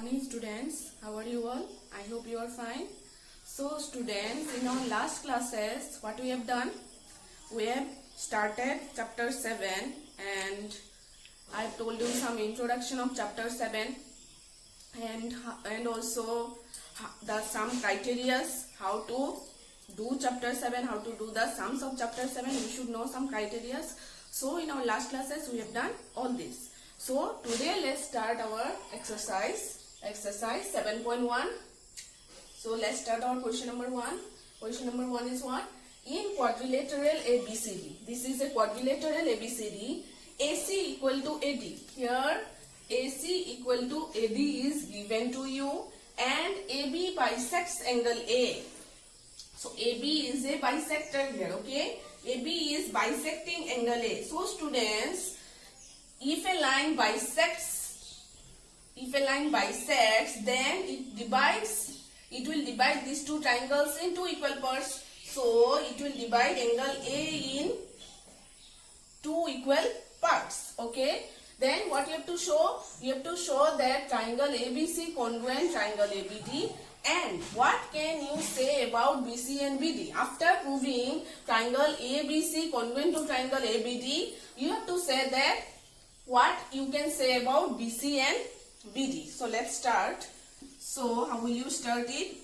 Morning students, how are you all? I hope you are fine. So students, in our last classes, what we have done? We have started chapter 7 and I have told you some introduction of chapter 7 and also some criteria how to do chapter 7, how to do the sums of chapter 7. You should know some criteria. So in our last classes, we have done all this. So today let's start our exercise 7.1. So let's start our question number 1. Question number 1 is what? In quadrilateral ABCD. This is a quadrilateral ABCD. AC equal to AD. Here AC equal to AD is given to you and AB bisects angle A. So AB is a bisector here, okay? AB is bisecting angle A. So students, if a line bisects, then it will divide these two triangles into equal parts. So it will divide angle A in two equal parts, okay? Then what you have to show? You have to show that triangle ABC congruent triangle ABD. And what can you say about BC and BD? After proving triangle ABC congruent to triangle ABD, you have to say that what you can say about BC and BD. So let's start. So how will you start it?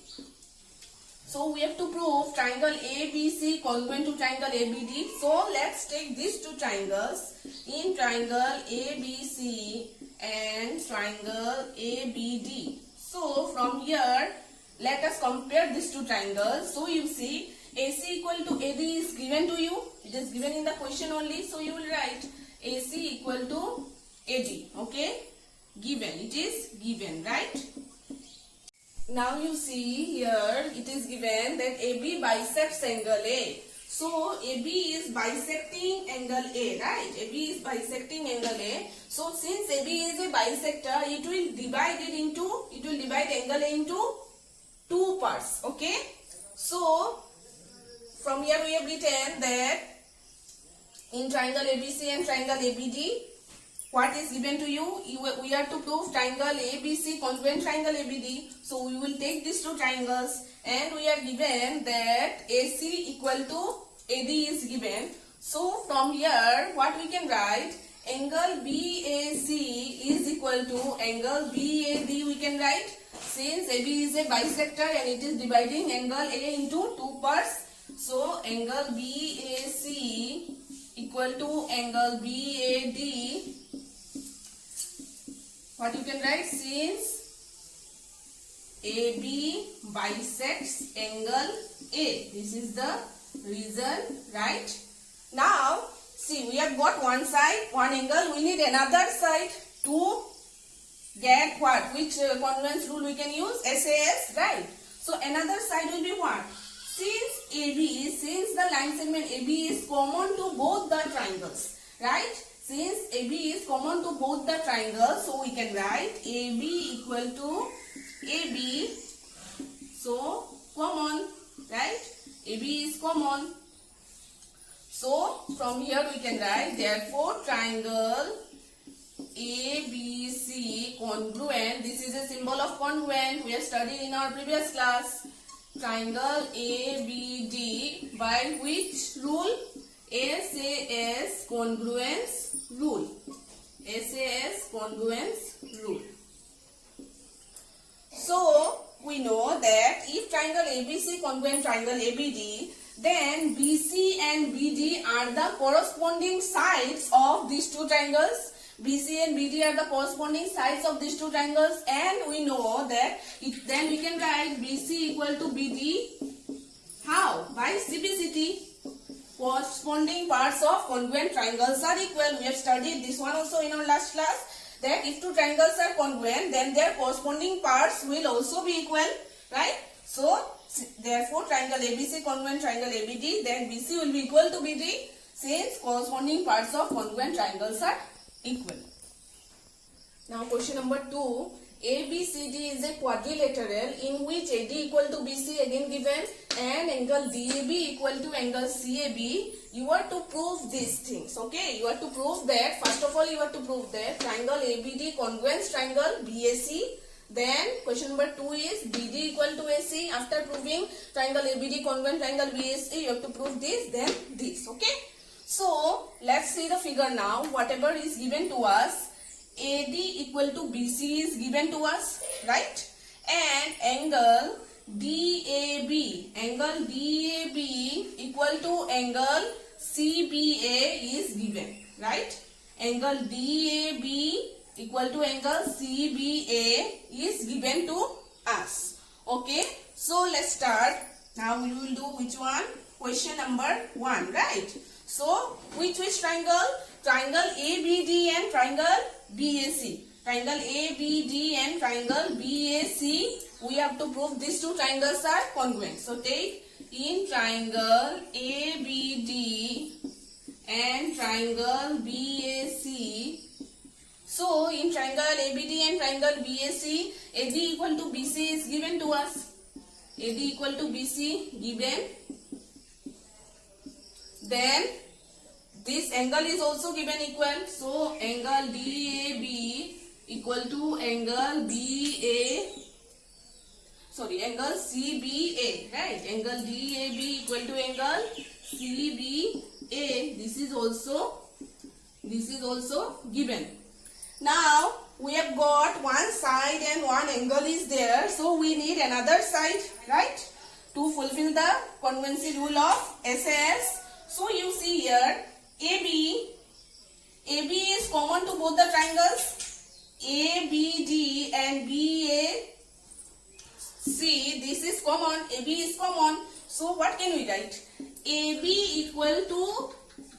So we have to prove triangle ABC congruent to triangle ABD. So let's take these two triangles. In triangle ABC and triangle ABD. So from here, let us compare these two triangles. So you see AC equal to AD is given to you. It is given in the question only. So you will write AC equal to AD. Okay. Given. It is given. Right. Now you see here it is given that AB bisects angle A. So AB is bisecting angle A, right? AB is bisecting angle A. So since AB is a bisector, it will divide angle A into two parts, okay? So from here we have written that in triangle ABC and triangle ABD, what is given to you? We have to prove triangle ABC congruent triangle ABD. So we will take these two triangles and we are given that AC equal to AD is given. So from here what we can write? Angle BAC is equal to angle BAD we can write. Since AB is a bisector and it is dividing angle A into two parts. So angle BAC equal to angle BAD. What you can write? Since AB bisects angle A. This is the reason, right? Now, see, we have got one side, one angle. We need another side to get what? Which congruence rule we can use? SAS, right? So, another side will be what? Since the line segment AB is common to both the triangles, right? Since AB is common to both the triangles, so we can write AB equal to AB. So, common, right? AB is common. So, from here we can write, therefore, triangle ABC congruent. This is a symbol of congruent. We have studied in our previous class. Triangle ABD by which rule? SAS congruence rule. SAS congruence rule. So, we know that if triangle ABC congruent triangle ABD, then BC and BD are the corresponding sides of these two triangles. BC and BD are the corresponding sides of these two triangles, and we know that then we can write BC equal to BD. How? By CBCT. Corresponding parts of congruent triangles are equal. We have studied this one also in our last class, that if two triangles are congruent, then their corresponding parts will also be equal, right? So, therefore, triangle ABC congruent triangle ABD, then BC will be equal to BD, since corresponding parts of congruent triangles are equal. Now, question number 2. ABCD is a quadrilateral in which AD equal to BC again given and angle DAB equal to angle CAB. You are to prove these things, okay? You are to prove that, first of all, you have to prove that triangle ABD congruent triangle BAC, Then question number 2 is BD equal to AC. After proving triangle ABD congruent triangle BAC, you have to prove this, then this. Okay. So let's see the figure now. Whatever is given to us, AD equal to BC is given to us, right? And angle DAB equal to angle CBA is given, right? Angle DAB equal to angle CBA is given to us. Okay, so let's start. Now we will do which one? Question number 1, right? So which triangle? Triangle ABD and triangle BAC. Triangle ABD and triangle BAC. We have to prove these two triangles are congruent. So take in triangle ABD and triangle BAC. So in triangle ABD and triangle BAC, AD equal to BC is given to us. AD equal to BC given. Then this angle is also given equal. So angle DAB equal to angle angle CBA, right? Angle DAB equal to angle CBA. This is also given. Now we have got one side and one angle is there, so we need another side, right, to fulfill the congruency rule of SAS. So you see here AB is common to both the triangles. ABD and BAC, this is common, AB is common. So what can we write? AB equal to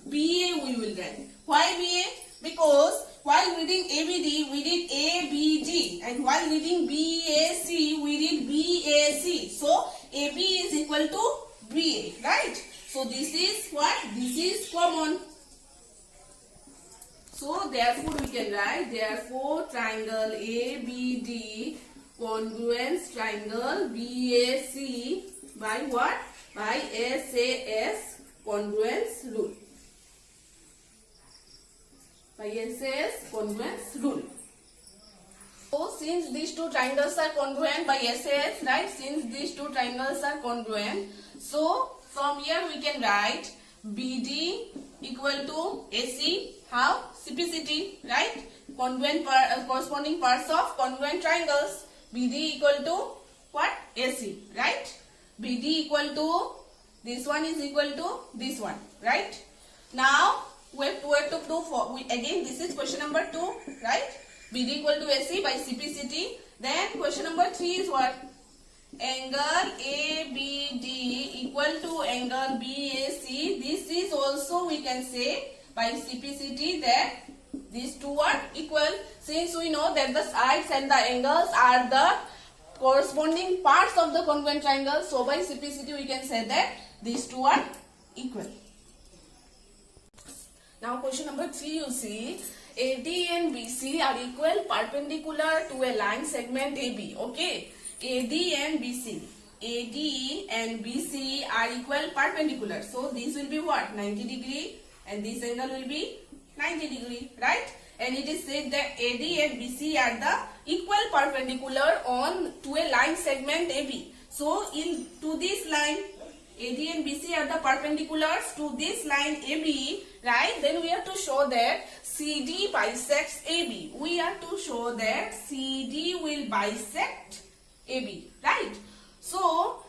BA we will write. Why BA? Because while reading ABD we did ABD, and while reading BAC we did BAC. So AB is equal to BA, right? So this is what? This is common. So therefore we can write, therefore triangle ABD congruence triangle BAC by what? By SAS congruence rule. By SAS congruence rule. So since these two triangles are congruent by SAS, right? Since these two triangles are congruent, so from here we can write BD equal to AC. How? CPCT, right? Congruent corresponding parts of congruent triangles. BD equal to what? AC, right? BD equal to this one is equal to this one, right? Now we have to prove again this is question number 2, right? BD equal to AC by CPCT. Then question number 3 is what? Angle ABD equal to angle BAC. This is also we can say by CPCT that these two are equal. Since we know that the sides and the angles are the corresponding parts of the congruent triangle, so by CPCT we can say that these two are equal. Now question number 3 you see, AD and BC are equal perpendicular to a line segment AB. Okay, AD and BC. AD and BC are equal perpendicular. So this will be what? 90 degree and this angle will be 90 degree, right? And it is said that AD and BC are the equal perpendicular on to a line segment AB. So to this line, AD and BC are the perpendiculars to this line AB, right? Then we have to show that CD bisects AB. We have to show that CD will bisect AB, right? So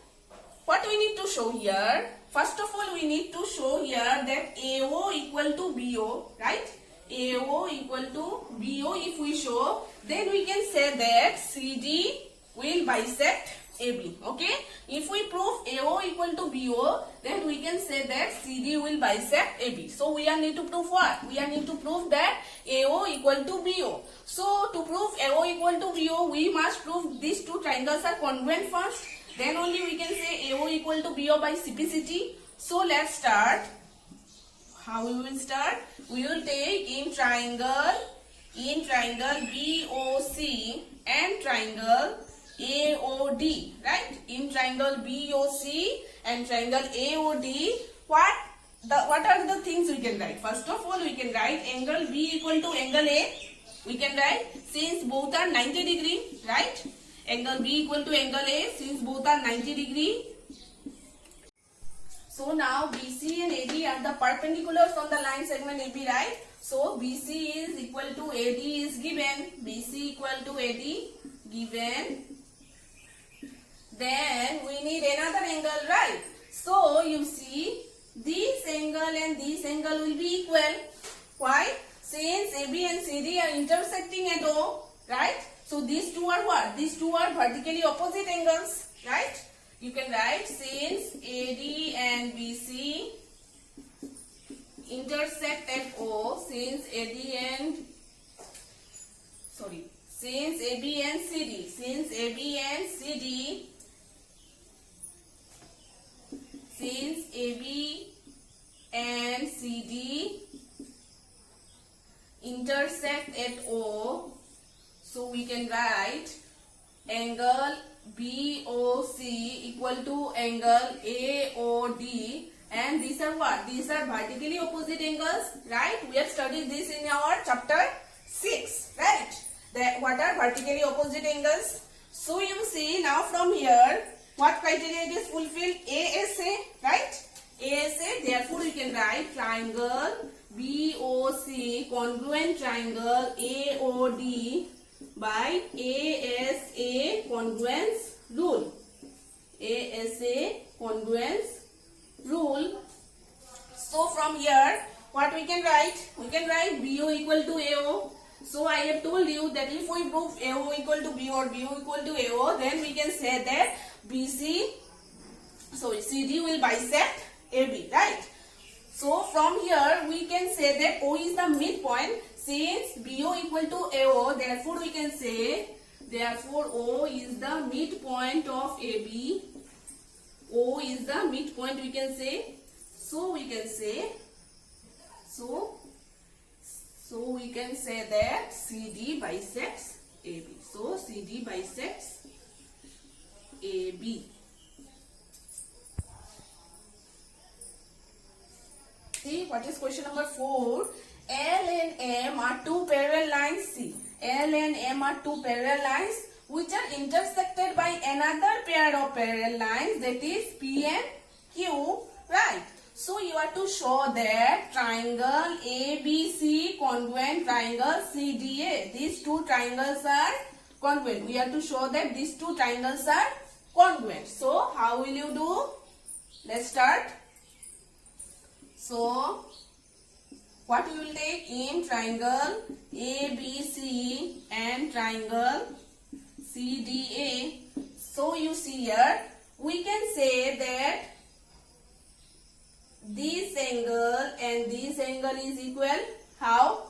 what we need to show here? First of all, we need to show here that AO equal to BO, right? AO equal to BO if we show, then we can say that CD will bisect AB, okay? If we prove AO equal to BO, then we can say that CD will bisect AB. So we need to prove what? We need to prove that AO equal to BO. So to prove AO equal to BO, we must prove these two triangles are congruent first. Then only we can say AO equal to BO by CPCT. So let's start. How we will start? We will take in triangle BOC and triangle AOD, right? In triangle BOC and triangle AOD, what are the things we can write? First of all, we can write angle B equal to angle A. We can write, since both are 90 degree, right? angle B equal to angle A since both are 90 degree. So now BC and AD are the perpendiculars on the line segment AB, right? So BC is equal to AD is given. BC equal to AD given. Then we need another angle, right? So you see this angle and this angle will be equal. Why? Since AB and CD are intersecting at O, right? So these two are what? These two are vertically opposite angles, right? You can write since AD and BC intersect at O, since AB and CD, since AB and CD intersect at O, so we can write angle BOC equal to angle AOD, and these are what? These are vertically opposite angles, right? We have studied this in our chapter 6, right? What are vertically opposite angles? So you see now from here what criteria it is fulfilled? ASA, right? ASA, therefore we can write triangle BOC congruent triangle AOD by ASA congruence rule. ASA congruence rule. So from here what we can write? We can write BO equal to AO. So I have told you that if we prove AO equal to BO or BO equal to AO, then we can say that CD will bisect AB, right? So from here we can say that O is the midpoint. Since BO equal to AO, therefore we can say, therefore O is the midpoint of AB. O is the midpoint, we can say. So we can say, so we can say that CD bisects AB. So CD bisects AB. See what is question number 4. L and M are two parallel lines. See, L and M are two parallel lines which are intersected by another pair of parallel lines, that is P and Q, right? So you are to show that triangle ABC congruent triangle CDA. These two triangles are congruent. We have to show that these two triangles are congruent. So how will you do? Let's start. So what you will take in triangle ABC and triangle CDA. So you see here, we can say that this angle and this angle is equal. How?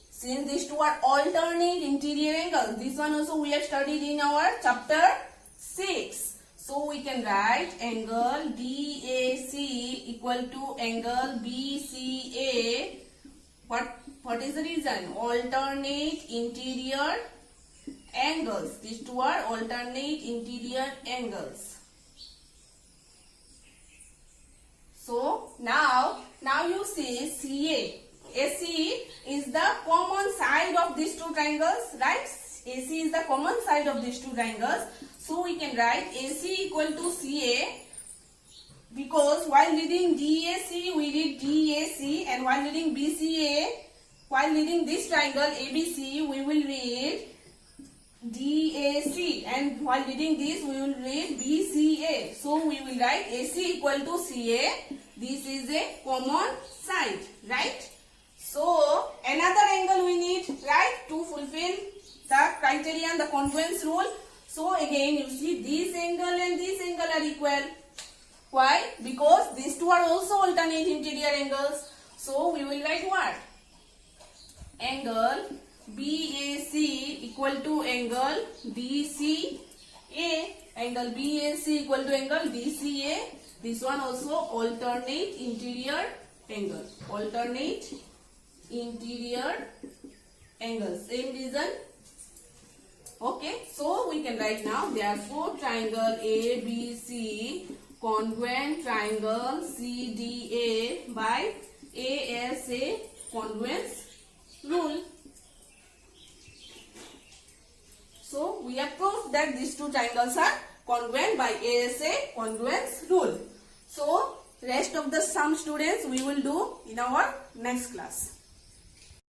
Since these two are alternate interior angles. This one also we have studied in our chapter 6. So we can write angle DAC equal to angle BCA. What is the reason? Alternate interior angles. These two are alternate interior angles. So now you see CA. AC is the common side of these two triangles, right? AC is the common side of these two triangles. So we can write AC equal to CA, because while reading DAC we read DAC, and while reading BCA, while reading this triangle ABC we will read DAC, and while reading this we will read BCA. So we will write AC equal to CA. This is a common side, right? So another angle we need, right, to fulfill the criteria and the congruence rule. So again you see this angle and this angle are equal. Why? Because these two are also alternate interior angles. So we will write what? Angle BAC equal to angle DCA. Angle BAC equal to angle DCA. This one also alternate interior angle. Alternate interior angle. Same reason. Okay, so we can write now, therefore triangle ABC congruent triangle CDA by ASA congruence rule. So we have proved that these two triangles are congruent by ASA congruence rule. So rest of the sum students we will do in our next class.